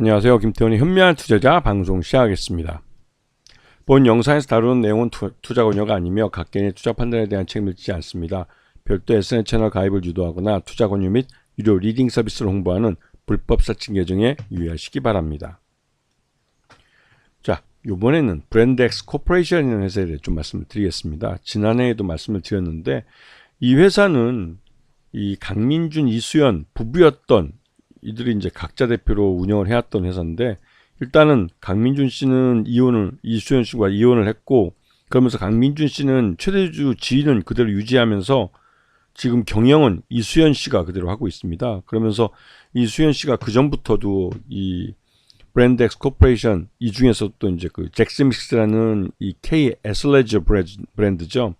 안녕하세요. 김태훈의 현명한 투자자 방송 시작하겠습니다. 본 영상에서 다루는 내용은 투자 권유가 아니며 각 개인의 투자 판단에 대한 책임을 지지 않습니다. 별도 SNS 채널 가입을 유도하거나 투자 권유 및 유료 리딩 서비스를 홍보하는 불법 사칭 계정에 유의하시기 바랍니다. 자, 이번에는 브랜드엑스 코퍼레이션이라는 회사에 대해 좀 말씀을 드리겠습니다. 지난해에도 말씀을 드렸는데 이 회사는 이 강민준, 이수연 부부였던 이들이 이제 각자 대표로 운영을 해왔던 회사인데, 일단은 강민준 씨는 이수연 씨와 이혼을 했고, 그러면서 강민준 씨는 최대주 지위는 그대로 유지하면서 지금 경영은 이수연 씨가 그대로 하고 있습니다. 그러면서 이수연 씨가 그 전부터도 이 브랜드엑스 코퍼레이션 이 중에서 또 이제 그 잭스믹스라는 이 K 애슬레저 브랜드죠.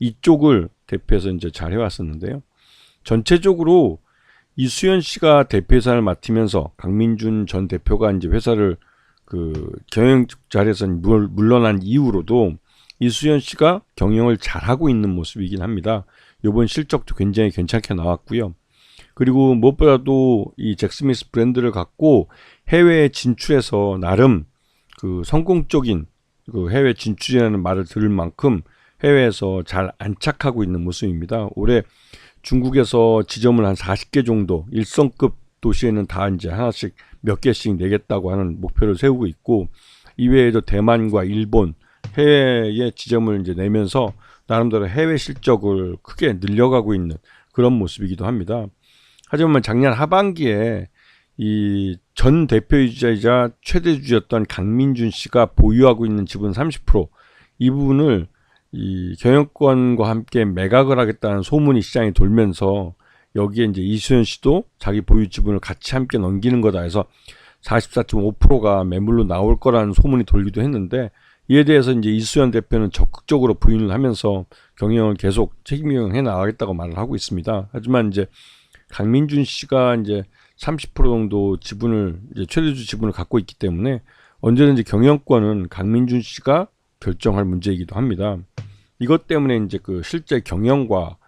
이쪽을 대표해서 이제 잘 해왔었는데요. 전체적으로 이수연 씨가 대표이사를 맡으면서 강민준 전 대표가 이제 회사를 그 경영 자리에서 물러난 이후로도 이수연 씨가 경영을 잘하고 있는 모습이긴 합니다. 이번 실적도 굉장히 괜찮게 나왔고요. 그리고 무엇보다도 이 잭스미스 브랜드를 갖고 해외에 진출해서 나름 그 성공적인 그 해외 진출이라는 말을 들을 만큼 해외에서 잘 안착하고 있는 모습입니다. 올해 중국에서 지점을 한 40개 정도 1성급 도시에는 다 이제 하나씩 몇 개씩 내겠다고 하는 목표를 세우고 있고, 이외에도 대만과 일본 해외에 지점을 이제 내면서 나름대로 해외 실적을 크게 늘려가고 있는 그런 모습이기도 합니다. 하지만 작년 하반기에 이 전 대표이자 최대주주였던 강민준 씨가 보유하고 있는 지분 30%, 이 부분을 이 경영권과 함께 매각을 하겠다는 소문이 시장에 돌면서 여기에 이제 이수연 씨도 자기 보유 지분을 같이 함께 넘기는 거다 해서 44.5%가 매물로 나올 거라는 소문이 돌기도 했는데, 이에 대해서 이제 이수연 대표는 적극적으로 부인을 하면서 경영을 계속 책임 경영해 나가겠다고 말을 하고 있습니다. 하지만 이제 강민준 씨가 이제 30% 정도 지분을 이제 최대주 지분을 갖고 있기 때문에 언제든지 경영권은 강민준 씨가 결정할 문제이기도 합니다. 이것 때문에 이제 그 실제 경영과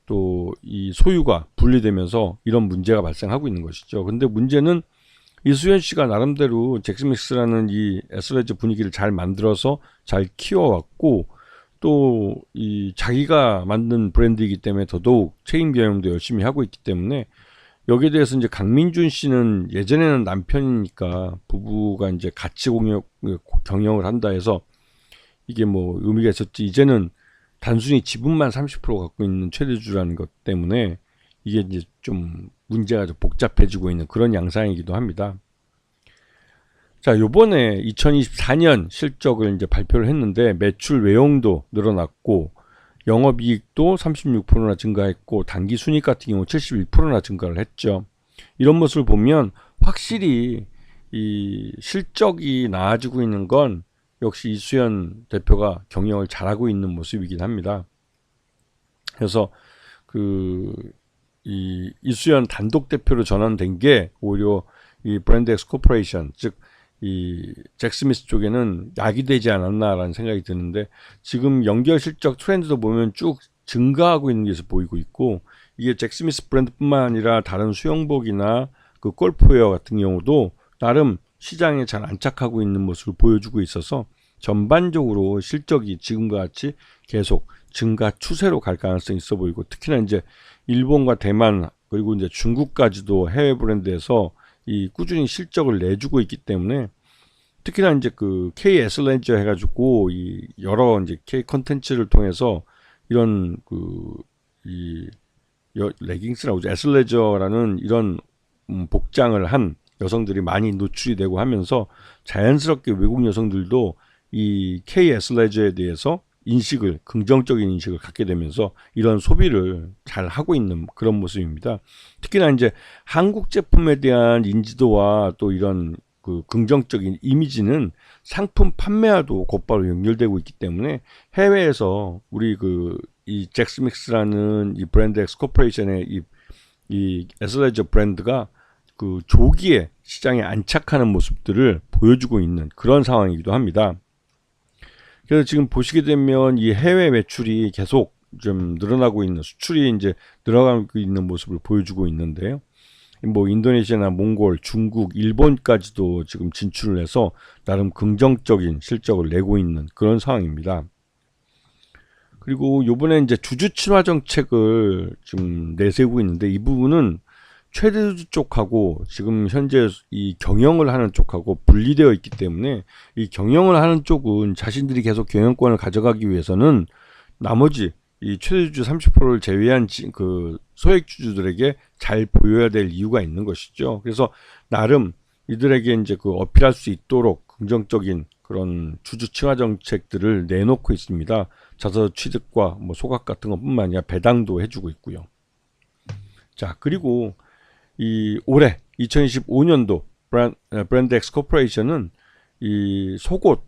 또 이 소유가 분리되면서 이런 문제가 발생하고 있는 것이죠. 근데 문제는 이수연 씨가 나름대로 잭스믹스라는 이 애슬레저 분위기를 잘 만들어서 잘 키워왔고, 또 이 자기가 만든 브랜드이기 때문에 더더욱 책임 경영도 열심히 하고 있기 때문에 여기에 대해서 이제 강민준 씨는 예전에는 남편이니까 부부가 이제 같이 경영을 한다 해서 이게 뭐 의미가 있었지, 이제는 단순히 지분만 30% 갖고 있는 최대주라는 것 때문에 이게 이제 좀 문제가 좀 복잡해지고 있는 그런 양상이기도 합니다. 자, 요번에 2024년 실적을 이제 발표를 했는데 매출 외형도 늘어났고 영업이익도 36%나 증가했고 단기 순이익 같은 경우 71%나 증가를 했죠. 이런 모습을 보면 확실히 이 실적이 나아지고 있는 건 역시 이수연 대표가 경영을 잘하고 있는 모습이긴 합니다. 그래서 이 이수연 단독 대표로 전환된 게 오히려 이 브랜드엑스 코퍼레이션, 즉 이 잭스미스 쪽에는 약이 되지 않았나라는 생각이 드는데, 지금 연결 실적 트렌드도 보면 쭉 증가하고 있는 것이 보이고 있고, 이게 잭스미스 브랜드뿐만 아니라 다른 수영복이나 그 골프웨어 같은 경우도 나름 시장에 잘 안착하고 있는 모습을 보여주고 있어서 전반적으로 실적이 지금과 같이 계속 증가 추세로 갈 가능성이 있어 보이고, 특히나 이제 일본과 대만 그리고 이제 중국까지도 해외 브랜드에서 이 꾸준히 실적을 내주고 있기 때문에, 특히나 이제 그 K 애슬레저 해가지고 이 여러 이제 K 컨텐츠를 통해서 이런 이 레깅스라고 하죠, 애슬레저라는 이런 복장을 한 여성들이 많이 노출이 되고 하면서 자연스럽게 외국 여성들도 이 K 애슬레저에 대해서 긍정적인 인식을 갖게 되면서 이런 소비를 잘 하고 있는 그런 모습입니다. 특히나 이제 한국 제품에 대한 인지도와 또 이런 그 긍정적인 이미지는 상품 판매와도 곧바로 연결되고 있기 때문에 해외에서 우리 이 잭스믹스라는 이 브랜드엑스 코퍼레이션의 이 애슬레저 브랜드가 그 조기에 시장에 안착하는 모습들을 보여주고 있는 그런 상황이기도 합니다. 그래서 지금 보시게 되면 이 해외 매출이 계속 좀 늘어나고 있는, 수출이 이제 늘어가고 있는 모습을 보여주고 있는데요. 뭐 인도네시아나 몽골, 중국, 일본까지도 지금 진출을 해서 나름 긍정적인 실적을 내고 있는 그런 상황입니다. 그리고 요번에 이제 주주 친화 정책을 지금 내세우고 있는데, 이 부분은 최대주 쪽하고 지금 현재 이 경영을 하는 쪽하고 분리되어 있기 때문에, 이 경영을 하는 쪽은 자신들이 계속 경영권을 가져가기 위해서는 나머지 이 최대주주 30%를 제외한 그 소액주주들에게 잘 보여야 될 이유가 있는 것이죠. 그래서 나름 이들에게 이제 그 어필할 수 있도록 긍정적인 그런 주주 친화 정책들을 내놓고 있습니다. 자서 취득과 뭐 소각 같은 것뿐만 아니라 배당도 해주고 있고요. 자, 그리고 이 올해 2025년도 브랜드 X 코퍼레이션은 이 속옷,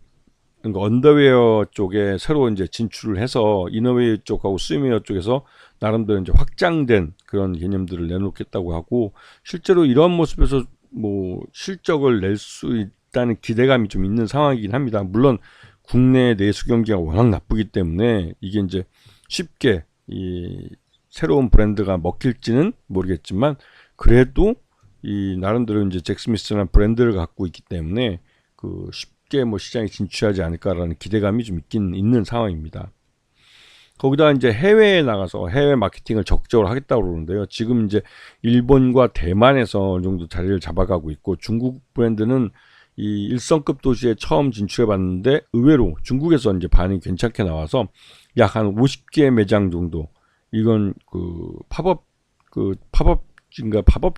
그러니까 언더웨어 쪽에 새로 이제 진출을 해서 이너웨어 쪽하고 스위밍웨어 쪽에서 나름대로 이제 확장된 그런 개념들을 내놓겠다고 하고, 실제로 이런 모습에서 뭐 실적을 낼 수 있다는 기대감이 좀 있는 상황이긴 합니다. 물론 국내 내수 경기가 워낙 나쁘기 때문에 이게 이제 쉽게 이 새로운 브랜드가 먹힐지는 모르겠지만, 그래도 이 나름대로 이제 잭 스미스라는 브랜드를 갖고 있기 때문에 그 쉽게 뭐 시장에 진출하지 않을까라는 기대감이 좀 있긴 있는 상황입니다. 거기다 이제 해외에 나가서 해외 마케팅을 적극적으로 하겠다고 그러는데요. 지금 이제 일본과 대만에서 어느 정도 자리를 잡아가고 있고, 중국 브랜드는 이 1성급 도시에 처음 진출해 봤는데 의외로 중국에서 이제 반응이 괜찮게 나와서 약 한 50개 매장 정도, 이건 그 팝업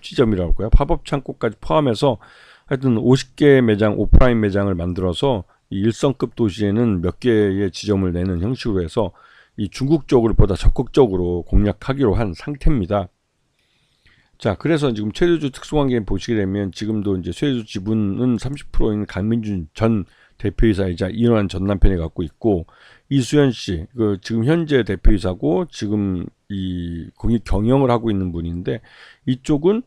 지점이라고 할까요? 팝업 창고까지 포함해서 하여튼 50개 매장, 오프라인 매장을 만들어서 이 1성급 도시에는 몇 개의 지점을 내는 형식으로 해서 이 중국 쪽을 보다 적극적으로 공략하기로 한 상태입니다. 자, 그래서 지금 최대주 특수관계 보시게 되면 지금도 이제 최대주 지분은 30%인 강민준 전 대표이사이자 이완 전 남편이 갖고 있고, 이수연 씨, 그 지금 현재 대표이사고 지금 이 공익 경영을 하고 있는 분인데, 이쪽은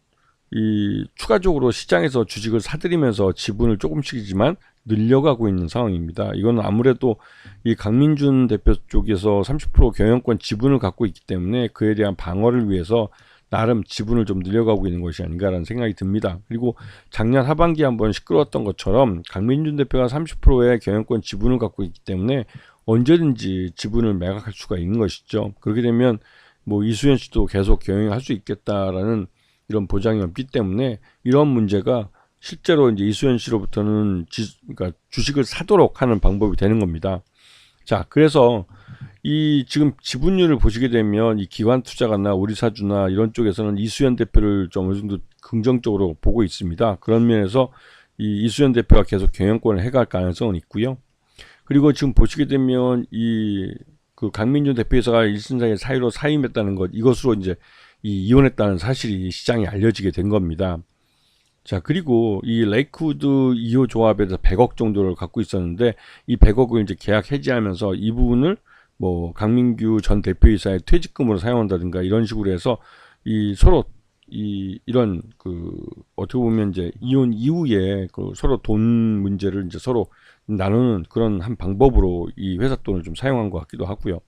이 추가적으로 시장에서 주식을 사들이면서 지분을 조금씩이지만 늘려가고 있는 상황입니다. 이건 아무래도 이 강민준 대표 쪽에서 30% 경영권 지분을 갖고 있기 때문에 그에 대한 방어를 위해서 나름 지분을 좀 늘려가고 있는 것이 아닌가라는 생각이 듭니다. 그리고 작년 하반기에 한번 시끄러웠던 것처럼 강민준 대표가 30%의 경영권 지분을 갖고 있기 때문에 언제든지 지분을 매각할 수가 있는 것이죠. 그렇게 되면 뭐 이수연 씨도 계속 경영할 수 있겠다라는 이런 보장이 없기 때문에 이런 문제가 실제로 이제 이수연 씨로부터는 그러니까 주식을 사도록 하는 방법이 되는 겁니다. 자, 그래서 이 지금 지분율을 보시게 되면 이 기관 투자가나 우리사주나 이런 쪽에서는 이수연 대표를 좀 어느 정도 긍정적으로 보고 있습니다. 그런 면에서 이 이수연 대표가 계속 경영권을 해갈 가능성은 있고요. 그리고 지금 보시게 되면 이 그 강민준 대표이사가 일신상의 사유로 사임했다는 것, 이것으로 이제 이혼했다는 사실이 시장에 알려지게 된 겁니다. 자, 그리고 이 레이크우드 2호 조합에서 100억 정도를 갖고 있었는데, 이 100억을 이제 계약 해지하면서 이 부분을 뭐 강민규 전 대표이사의 퇴직금으로 사용한다든가 이런 식으로 해서 이 서로 이런 그 어떻게 보면 이제 이혼 이후에 그 서로 돈 문제를 이제 서로 나누는 그런 한 방법으로 이 회사 돈을 좀 사용한 것 같기도 하고요.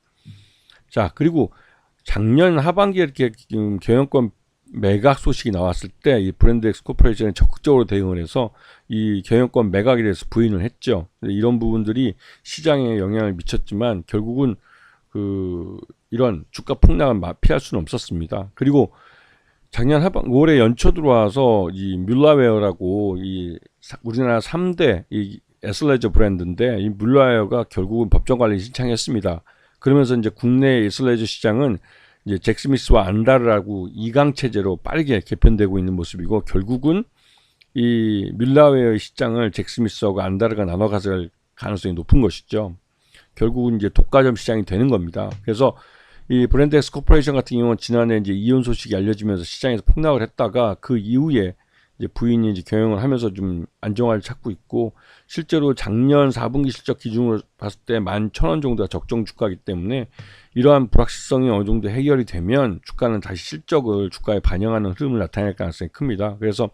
자, 그리고 작년 하반기에 이렇게 경영권 매각 소식이 나왔을 때 이 브랜드 X 코퍼레이션이 적극적으로 대응을 해서 이 경영권 매각에 대해서 부인을 했죠. 이런 부분들이 시장에 영향을 미쳤지만 결국은 그 이런 주가 폭락을 피할 수는 없었습니다. 그리고 작년 올해 연초 들어와서 이 뮬라웨어라고 이 우리나라 3대 이 애슬레저 브랜드인데, 이 뮬라웨어가 결국은 법정 관리 신청했습니다. 그러면서 이제 국내 애슬레저 시장은 이제 잭 스미스와 안다르라고 2강 체제로 빠르게 개편되고 있는 모습이고, 결국은 이 뮬라웨어의 시장을 잭 스미스하고 안다르가 나눠 가져갈 가능성이 높은 것이죠. 결국은 이제 독과점 시장이 되는 겁니다. 그래서 이 브랜드 X 코퍼레이션 같은 경우는 지난해 이제 이혼 소식이 알려지면서 시장에서 폭락을 했다가 그 이후에 이제 부인이 이제 경영을 하면서 좀 안정화를 찾고 있고, 실제로 작년 4분기 실적 기준으로 봤을 때 11,000원 정도가 적정 주가이기 때문에 이러한 불확실성이 어느 정도 해결이 되면 주가는 다시 실적을 주가에 반영하는 흐름을 나타낼 가능성이 큽니다. 그래서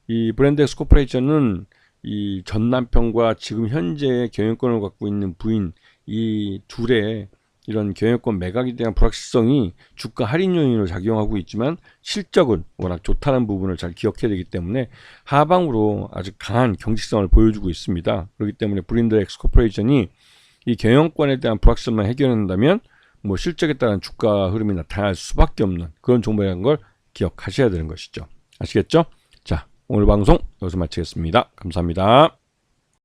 이 브랜드 X 코퍼레이션은 이 전 남편과 지금 현재 경영권을 갖고 있는 부인 이 둘의 이런 경영권 매각에 대한 불확실성이 주가 할인 요인으로 작용하고 있지만 실적은 워낙 좋다는 부분을 잘 기억해야 되기 때문에 하방으로 아주 강한 경직성을 보여주고 있습니다. 그렇기 때문에 브린더 엑스코퍼레이션이 이 경영권에 대한 불확실성만 해결한다면 뭐 실적에 따른 주가 흐름이 나타날 수밖에 없는 그런 종목이라는 걸 기억하셔야 되는 것이죠. 아시겠죠? 자, 오늘 방송 여기서 마치겠습니다. 감사합니다.